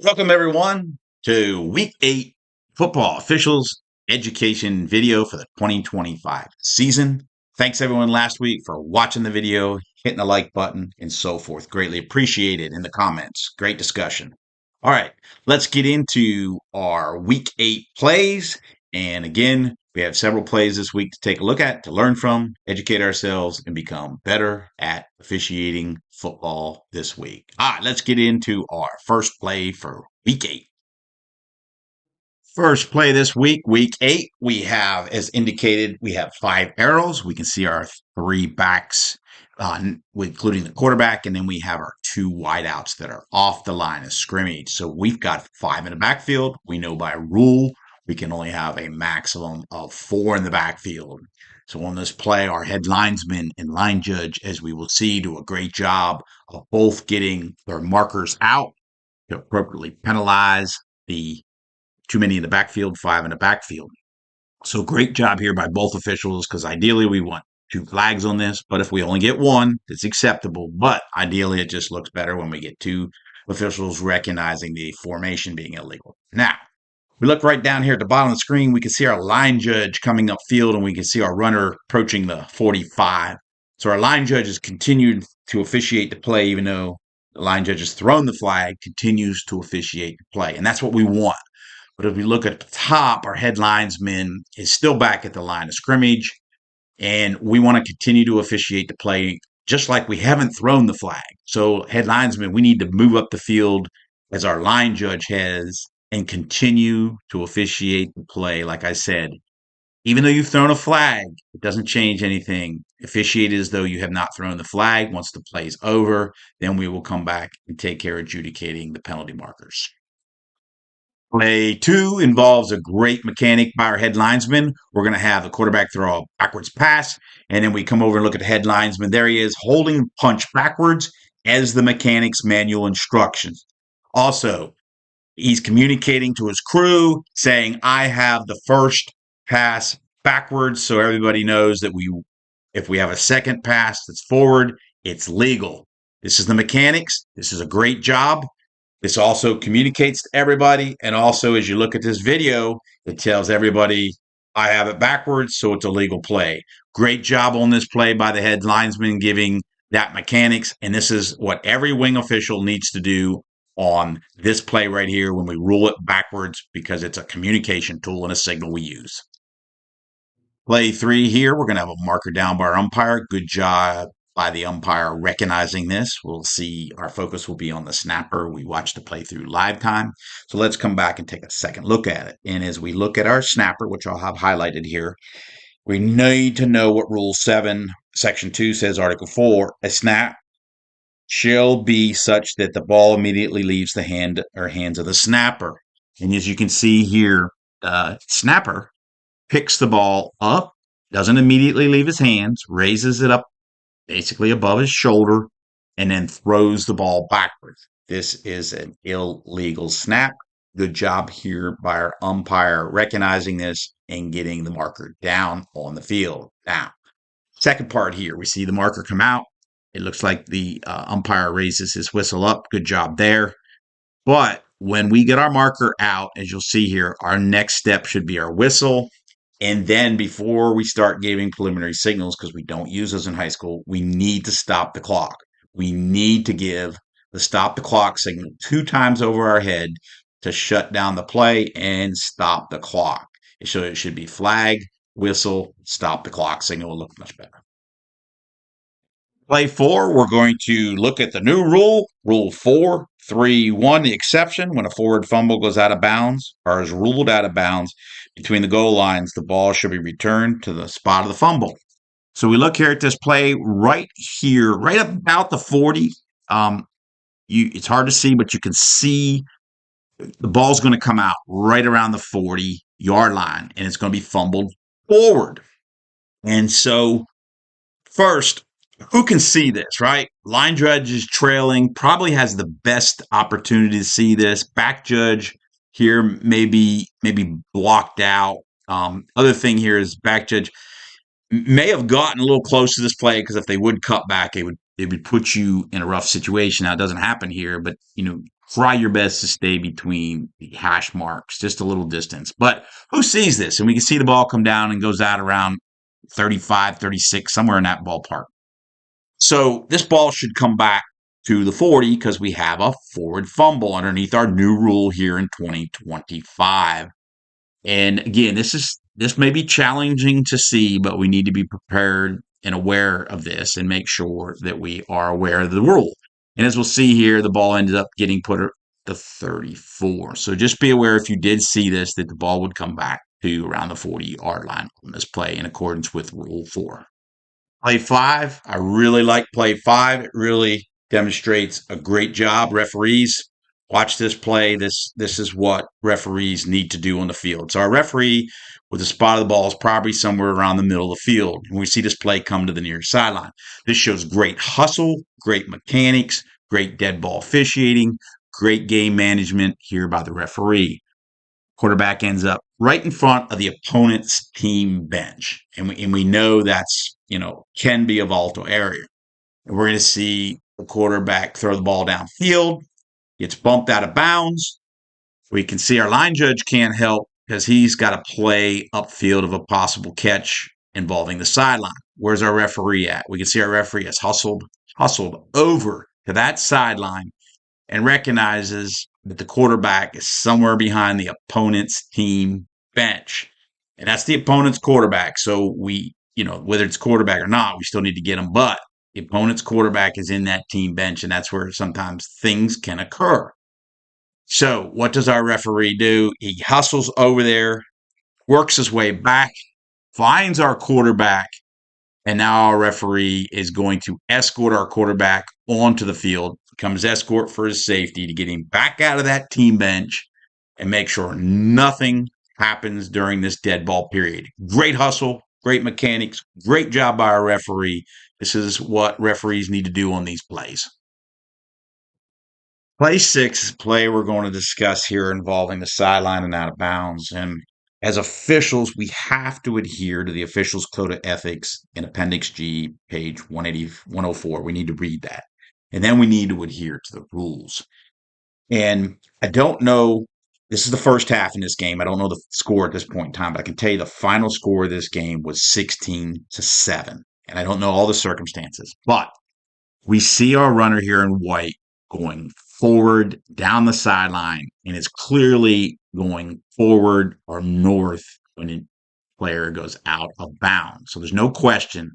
Welcome, everyone, to Week 8 Football Officials Education video for the 2025 season. Thanks, everyone, last week for watching the video, hitting the like button, and so forth. Greatly appreciated in the comments. Great discussion. All right, let's get into our Week 8 plays. And again, we have several plays this week to take a look at, to learn from, educate ourselves, and become better at officiating football this week. All right, let's get into our first play for Week 8. First play this week, Week 8, we have, as indicated, we have 5 arrows. We can see our 3 backs, including the quarterback, and then we have our 2 wideouts that are off the line of scrimmage. So we've got 5 in the backfield. We know by rule we can only have a maximum of 4 in the backfield. So on this play, our head linesman and line judge, as we will see, do a great job of both getting their markers out to appropriately penalize the too many in the backfield, 5 in the backfield. So great job here by both officials, because ideally we want 2 flags on this, but if we only get 1, it's acceptable. But ideally it just looks better when we get 2 officials recognizing the formation being illegal. Now, we look right down here at the bottom of the screen, we can see our line judge coming up field, and we can see our runner approaching the 45. So our line judge has continued to officiate the play, even though the line judge has thrown the flag, continues to officiate the play. And that's what we want. But if we look at the top, our head linesman is still back at the line of scrimmage, and we want to continue to officiate the play just like we haven't thrown the flag. So head linesman, we need to move up the field as our line judge has and continue to officiate the play. Like I said, even though you've thrown a flag, it doesn't change anything. Officiate as though you have not thrown the flag. Once the play is over, then we will come back and take care of adjudicating the penalty markers. Play 2 involves a great mechanic by our head linesman. We're going to have the quarterback throw a backwards pass, and then we come over and look at the head linesman. There he is, holding punch backwards as the mechanic's manual instructions. Also, he's communicating to his crew, saying, I have the first pass backwards, so everybody knows that if we have a second pass that's forward, it's legal. This is the mechanics. This is a great job. This also communicates to everybody, and also as you look at this video, it tells everybody, I have it backwards, so it's a legal play. Great job on this play by the head linesman, giving that mechanics, and this is what every wing official needs to do on this play right here when we rule it backwards, because it's a communication tool and a signal we use. Play 3 here, we're going to have a marker down by our umpire. Good job by the umpire recognizing this. We'll see our focus will be on the snapper. We watch the play through live time. So let's come back and take a second look at it. And as we look at our snapper, which I'll have highlighted here, we need to know what Rule 7, Section 2 says, Article 4, a snap shall be such that the ball immediately leaves the hand or hands of the snapper. And as you can see here, snapper picks the ball up, doesn't immediately leave his hands, raises it up basically above his shoulder, and then throws the ball backwards. This is an illegal snap. Good job here by our umpire recognizing this and getting the marker down on the field. Now, second part here, we see the marker come out. It looks like the umpire raises his whistle up. Good job there. But when we get our marker out, as you'll see here, our next step should be our whistle. And then before we start giving preliminary signals, because we don't use those in high school, we need to stop the clock. We need to give the stop the clock signal 2 times over our head to shut down the play and stop the clock. So it should be flag, whistle, stop the clock signal. Will look much better. Play 4, we're going to look at the new rule, Rule 4-3-1, the exception. When a forward fumble goes out of bounds or is ruled out of bounds between the goal lines, the ball should be returned to the spot of the fumble. So we look here at this play right here, right about the 40. It's hard to see, but you can see the ball's going to come out right around the 40-yard line, and it's going to be fumbled forward. And so first, who can see this, right? Line judge is trailing, probably has the best opportunity to see this. Back judge here maybe blocked out. Other thing here is back judge may have gotten a little close to this play, because if they would cut back, it would put you in a rough situation. Now, it doesn't happen here, but try your best to stay between the hash marks, just a little distance. But who sees this? And we can see the ball come down and goes out around 35, 36, somewhere in that ballpark. So this ball should come back to the 40 because we have a forward fumble underneath our new rule here in 2025. And again, this may be challenging to see, but we need to be prepared and aware of this and make sure that we are aware of the rule. And as we'll see here, the ball ended up getting put at the 34. So just be aware if you did see this, that the ball would come back to around the 40-yard line on this play in accordance with Rule 4. Play 5, I really like play 5. It really demonstrates a great job. Referees, watch this play. This is what referees need to do on the field. So our referee with the spot of the ball is probably somewhere around the middle of the field. And we see this play come to the near sideline. This shows great hustle, great mechanics, great dead ball officiating, great game management here by the referee. Quarterback ends up right in front of the opponent's team bench. And we know that's, can be a volatile area. And we're going to see the quarterback throw the ball downfield, gets bumped out of bounds. We can see our line judge can't help because he's got a play upfield of a possible catch involving the sideline. Where's our referee at? We can see our referee has hustled over to that sideline and recognizes that the quarterback is somewhere behind the opponent's team bench. And that's the opponent's quarterback. So we, whether it's quarterback or not, we still need to get him. But the opponent's quarterback is in that team bench, and that's where sometimes things can occur. So what does our referee do? He hustles over there, works his way back, finds our quarterback, and now our referee is going to escort our quarterback onto the field, becomes escort for his safety to get him back out of that team bench and make sure nothing happens during this dead ball period. Great hustle, great mechanics, great job by our referee. This is what referees need to do on these plays. Play 6 is a play we're going to discuss here involving the sideline and out of bounds. And as officials, we have to adhere to the officials' code of ethics in Appendix G, page 104. We need to read that. And then we need to adhere to the rules. And I don't know, this is the first half in this game. I don't know the score at this point in time, but I can tell you the final score of this game was 16-7. And I don't know all the circumstances, but we see our runner here in white going forward down the sideline, and it's clearly going forward or north when the player goes out of bounds. So there's no question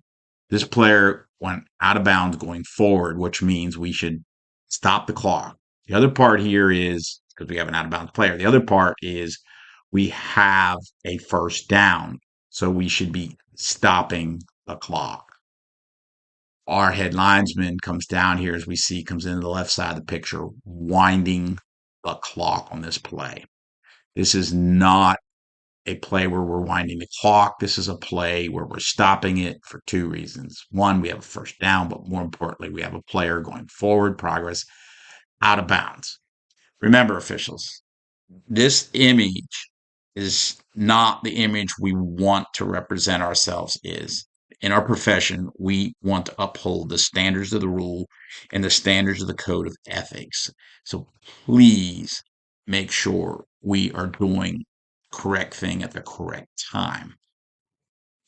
this player went out of bounds going forward, which means we should stop the clock. The other part here is, because we have an out of bounds player, the other part is we have a first down. So we should be stopping the clock. Our head linesman comes down here, as we see, comes into the left side of the picture, winding the clock on this play. This is not a play where we're winding the clock. This is a play where we're stopping it for two reasons. One, we have a first down, but more importantly, we have a player going forward, progress, out of bounds. Remember, officials, this image is not the image we want to represent ourselves as. In our profession, we want to uphold the standards of the rule and the standards of the code of ethics. So please make sure we are doing the correct thing at the correct time.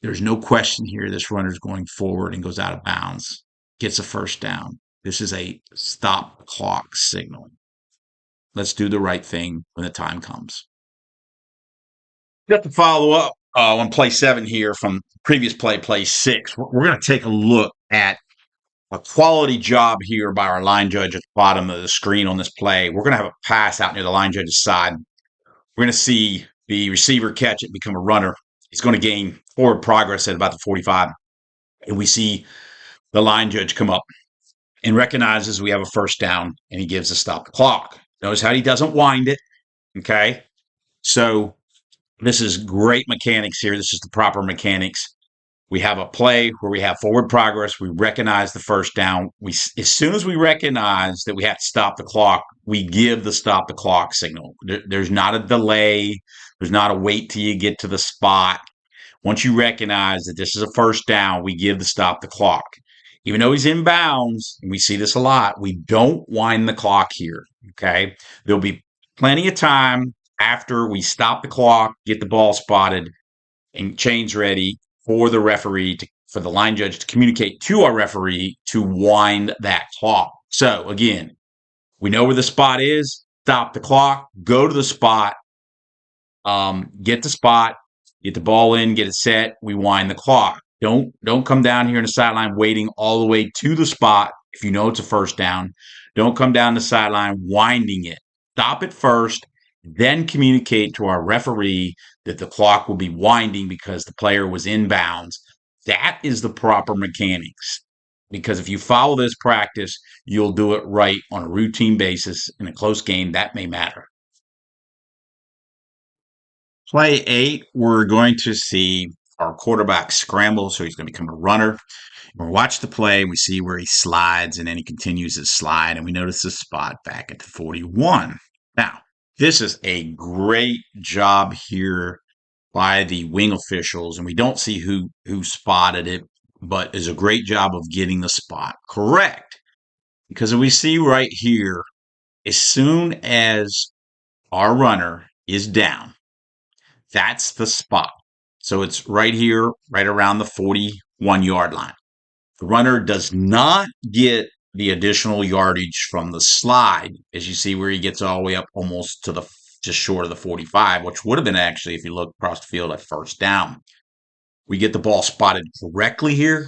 There's no question here this runner's going forward and goes out of bounds, gets a first down. This is a stop clock signal. Let's do the right thing when the time comes. Just to follow up on play 7 here from previous play 6, we're going to take a look at a quality job here by our line judge at the bottom of the screen on this play. We're going to have a pass out near the line judge's side. We're going to see the receiver catch it, become a runner. He's going to gain forward progress at about the 45. And we see the line judge come up and recognizes we have a first down, and he gives a stop the clock. Notice how he doesn't wind it, okay? So this is great mechanics here. This is the proper mechanics. We have a play where we have forward progress. We recognize the first down. As soon as we recognize that we have to stop the clock, we give the stop the clock signal. There's not a delay. There's not a wait till you get to the spot. Once you recognize that this is a first down, we give the stop the clock. even though he's in bounds, and we see this a lot, we don't wind the clock here. Okay. There'll be plenty of time after we stop the clock, get the ball spotted, and chains ready for the referee for the line judge to communicate to our referee to wind that clock. So again, we know where the spot is, stop the clock, go to the spot, get the spot, get the ball in, get it set, we wind the clock. Don't come down here in the sideline waiting all the way to the spot if you know it's a first down. Don't come down the sideline winding it. Stop it first, then communicate to our referee that the clock will be winding because the player was in bounds. That is the proper mechanics. Because if you follow this practice, you'll do it right on a routine basis in a close game. That may matter. Play 8, we're going to see our quarterback scramble, so he's going to become a runner. We watch the play, we see where he slides, and then he continues his slide, and we notice the spot back at the 41. Now, this is a great job here by the wing officials, and we don't see who spotted it, but is a great job of getting the spot correct. Because we see right here, as soon as our runner is down, that's the spot. So it's right here, right around the 41-yard line. The runner does not get the additional yardage from the slide, as you see where he gets all the way up almost to just short of the 45, which would have been actually, if you look across the field, at first down. We get the ball spotted correctly here.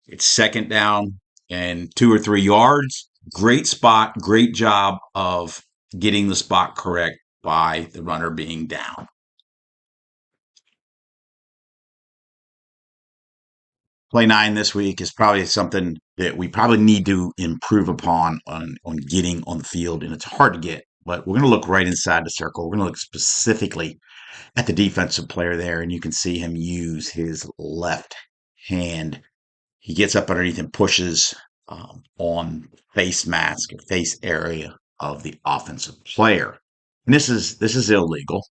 It's second down and 2 or 3 yards. Great spot, great job of getting the spot correct by the runner being down. Play 9 this week is probably something that we probably need to improve upon on getting on the field, and it's hard to get. But we're going to look right inside the circle. We're going to look specifically at the defensive player there, and you can see him use his left hand. He gets up underneath and pushes on face mask or face area of the offensive player. And this is illegal.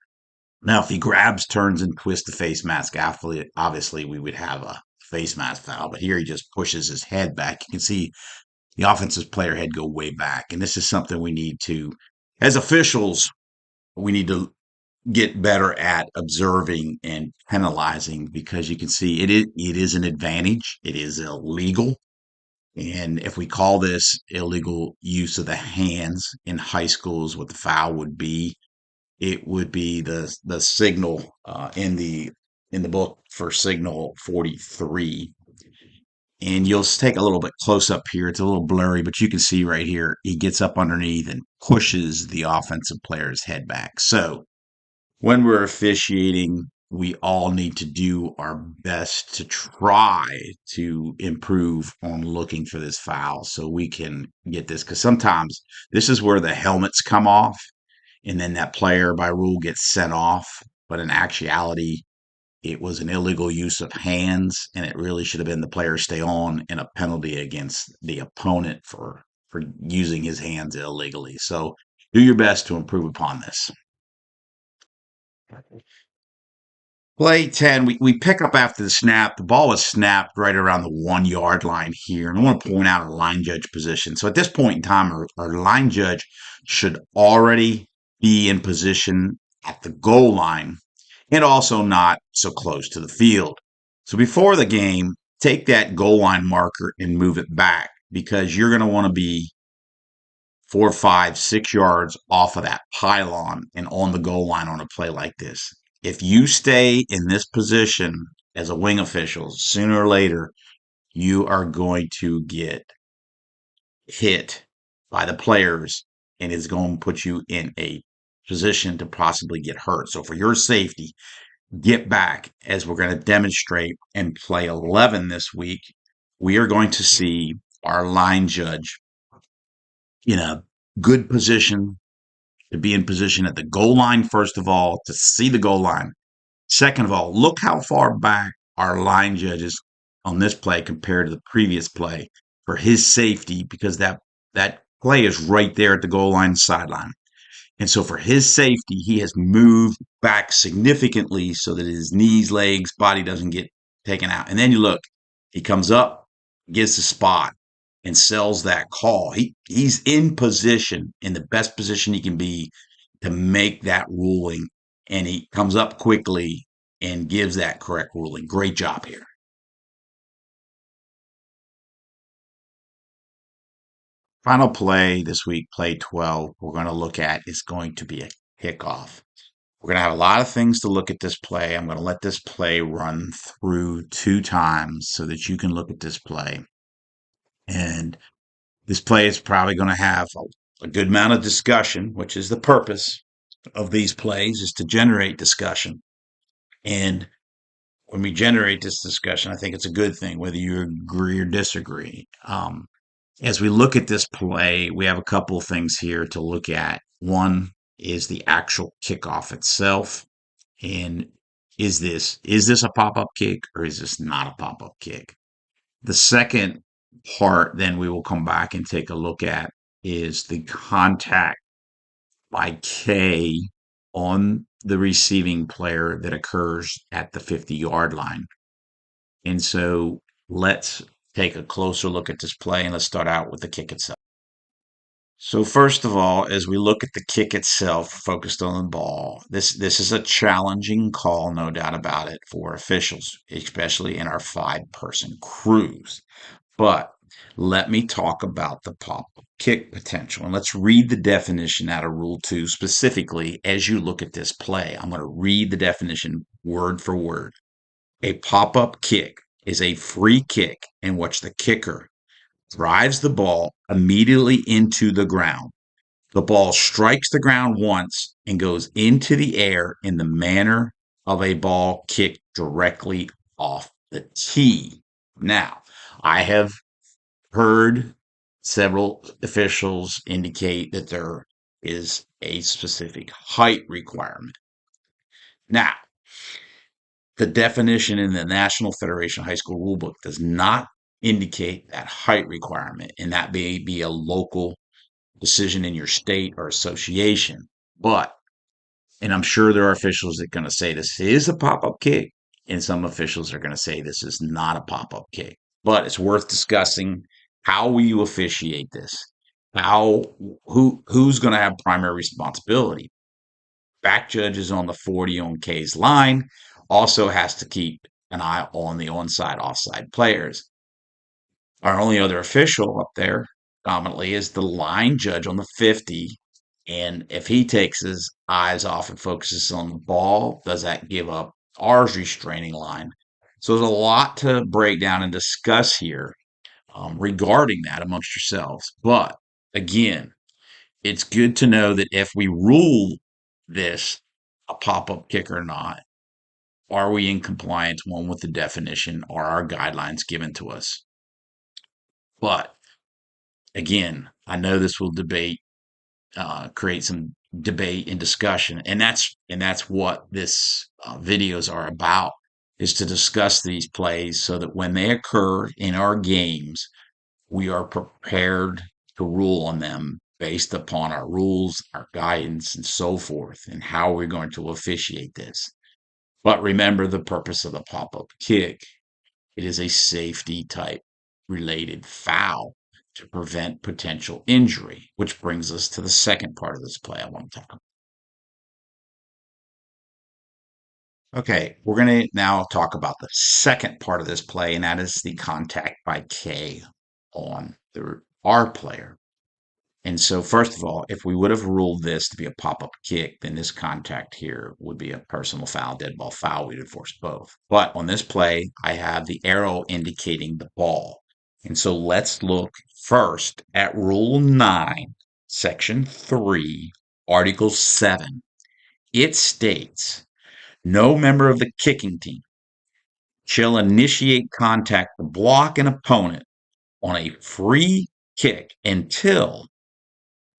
Now, if he grabs, turns, and twists the face mask, obviously we would have a face mask foul. But here he just pushes his head back. You can see the offensive player head go way back. And this is something we need to, as officials, we need to get better at observing and penalizing, because you can see it is an advantage. It is illegal. And if we call this illegal use of the hands in high schools, what the foul would be, it would be the signal in the book for signal 43. And you'll take a little bit close up here. It's a little blurry, but you can see right here, he gets up underneath and pushes the offensive player's head back. So when we're officiating, we all need to do our best to try to improve on looking for this foul so we can get this. Because sometimes this is where the helmets come off, and then that player by rule gets sent off. But in actuality, it was an illegal use of hands, and it really should have been the player stay on and a penalty against the opponent for using his hands illegally. So do your best to improve upon this. Play 10, we pick up after the snap. The ball is snapped right around the 1-yard line here. And I want to point out our line judge position. So at this point in time, our line judge should already be in position at the goal line and also not so close to the field. So before the game, take that goal line marker and move it back, because you're going to want to be 4, 5, 6 yards off of that pylon and on the goal line on a play like this. If you stay in this position as a wing official, sooner or later, you are going to get hit by the players, and it's going to put you in a position to possibly get hurt. So for your safety, get back, as we're going to demonstrate in play 11 this week. We are going to see our line judge in a good position to be in position at the goal line, first of all, to see the goal line. Second of all, look how far back our line judge is on this play compared to the previous play for his safety, because that play is right there at the goal line sideline. And so for his safety, he has moved back significantly so that his knees, legs, body doesn't get taken out. And then you look, he comes up, gets the spot and sells that call. He's in position, in the best position he can be to make that ruling, and he comes up quickly and gives that correct ruling. Great job here. Final play this week, play 12, we're going to look at is going to be a kickoff. We're going to have a lot of things to look at this play. I'm going to let this play run through 2 times so that you can look at this play. And this play is probably going to have a good amount of discussion, which is the purpose of these plays, is to generate discussion. And when we generate this discussion, I think it's a good thing, whether you agree or disagree. As we look at this play, we have a couple of things here to look at. One is the actual kickoff itself. And is this a pop-up kick or is this not a pop-up kick? The second part then we will come back and take a look at is the contact by K on the receiving player that occurs at the 50-yard line. And so let's take a closer look at this play and let's start out with the kick itself. So first of all, as we look at the kick itself, focused on the ball, this is a challenging call, no doubt about it, for officials, especially in our 5-person crews. But let me talk about the pop-up kick potential. And let's read the definition out of Rule 2 specifically as you look at this play. I'm going to read the definition word for word. A pop-up kick is a free kick in which the kicker drives the ball immediately into the ground. The ball strikes the ground once and goes into the air in the manner of a ball kicked directly off the tee. Now, I have heard several officials indicate that there is a specific height requirement. Now, the definition in the National Federation of High School Rulebook does not indicate that height requirement, and that may be a local decision in your state or association. But, and I'm sure there are officials that are going to say this is a pop-up kick, and some officials are going to say this is not a pop-up kick. But it's worth discussing. How will you officiate this? Who's going to have primary responsibility? Back judges on the 40 on K's line also has to keep an eye on the onside offside players. Our only other official up there dominantly is the line judge on the 50. And if he takes his eyes off and focuses on the ball, does that give up ours restraining line? So there's a lot to break down and discuss here regarding that amongst yourselves. But again, it's good to know that if we rule this a pop-up kick or not, are we in compliance, one, with the definition or our guidelines given to us? But again, I know this will create some debate and discussion, and that's what this videos are about, is to discuss these plays so that when they occur in our games, we are prepared to rule on them based upon our rules, our guidance, and so forth, and how we're going to officiate this. But remember the purpose of the pop-up kick. It is a safety type related foul to prevent potential injury, which brings us to the second part of this play I want to talk about. Okay, we're going to now talk about the second part of this play, and that is the contact by K on the R player. And so, first of all, if we would have ruled this to be a pop-up kick, then this contact here would be a personal foul, dead ball foul. We'd enforce both. But on this play, I have the arrow indicating the ball. And so let's look first at Rule 9, Section 3, Article 7. It states, no member of the kicking team shall initiate contact to block an opponent on a free kick until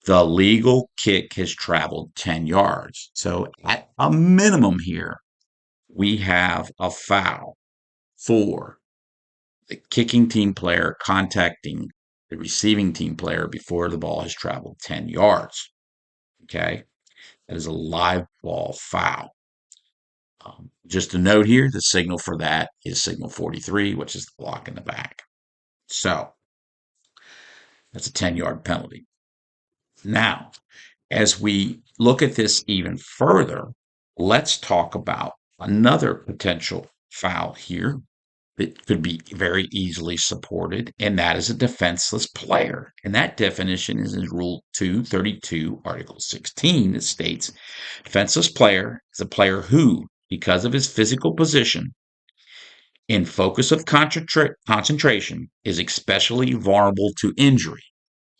the legal kick has traveled 10 yards. So at a minimum here, we have a foul for the kicking team player contacting the receiving team player before the ball has traveled 10 yards. Okay. That is a live ball foul. Just a note here, the signal for that is signal 43, which is the block in the back. So that's a 10-yard penalty. Now, as we look at this even further, let's talk about another potential foul here that could be very easily supported, and that is a defenseless player. And that definition is in Rule 232, Article 16. It states defenseless player is a player who, because of his physical position and focus of concentration, is especially vulnerable to injury.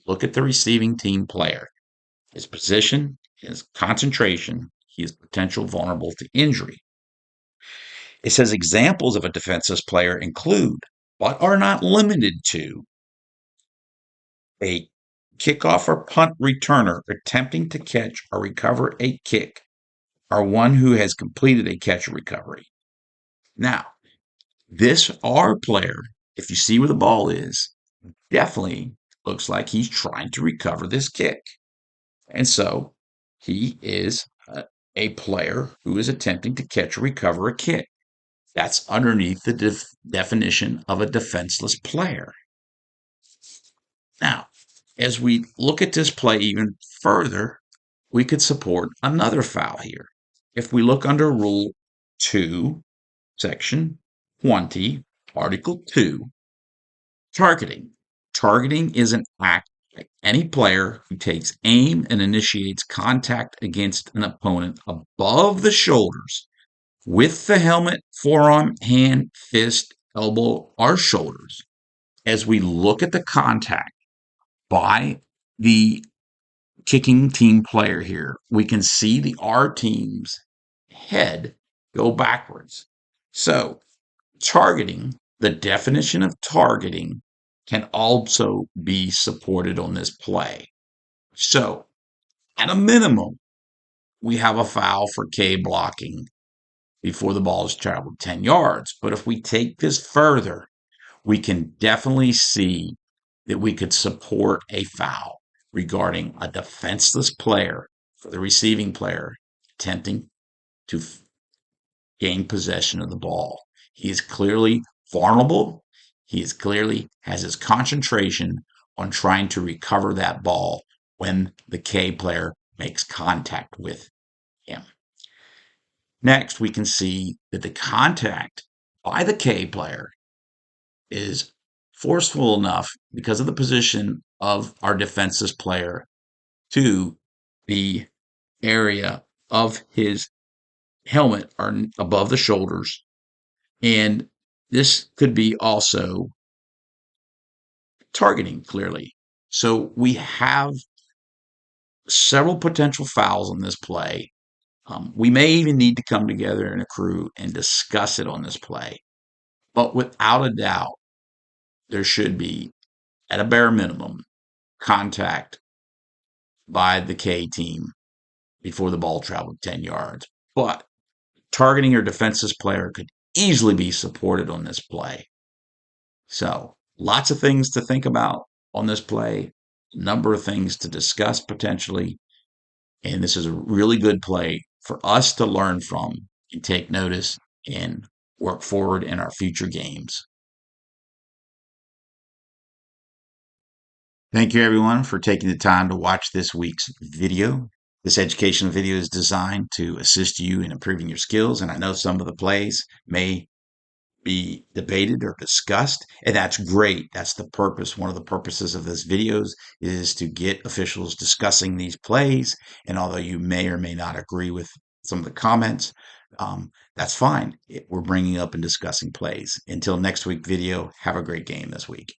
Look at the receiving team player. His position, his concentration, he is potential vulnerable to injury. It says examples of a defenseless player include, but are not limited to, a kickoff or punt returner attempting to catch or recover a kick, or one who has completed a catch or recovery. Now, this R player, if you see where the ball is, definitely looks like he's trying to recover this kick. And so he is a player who is attempting to catch or recover a kick. That's underneath the definition of a defenseless player. Now, as we look at this play even further, we could support another foul here. If we look under Rule 2, Section 20, Article 2, targeting. Targeting is an act by any player who takes aim and initiates contact against an opponent above the shoulders with the helmet, forearm, hand, fist, elbow, or shoulders. As we look at the contact by the kicking team player here, we can see the R team's head go backwards. So, targeting, the definition of targeting, can also be supported on this play. So, at a minimum, we have a foul for K blocking before the ball has traveled 10 yards. But if we take this further, we can definitely see that we could support a foul regarding a defenseless player for the receiving player attempting to gain possession of the ball. He is clearly vulnerable. He is clearly has his concentration on trying to recover that ball when the K player makes contact with him. Next, we can see that the contact by the K player is forceful enough because of the position of our defenseless player to the area of his helmet or above the shoulders. And this could be also targeting clearly. So we have several potential fouls on this play. We may even need to come together in a crew and discuss it on this play. But without a doubt, there should be, at a bare minimum, contact by the K team before the ball traveled 10 yards. But targeting your defenseless player could easily be supported on this play. So, lots of things to think about on this play, a number of things to discuss potentially. And this is a really good play for us to learn from and take notice and work forward in our future games. Thank you, everyone, for taking the time to watch this week's video. This educational video is designed to assist you in improving your skills, and I know some of the plays may be debated or discussed, and that's great. That's the purpose. One of the purposes of this videos is to get officials discussing these plays, and although you may or may not agree with some of the comments, that's fine. We're bringing up and discussing plays. Until next week video, have a great game this week.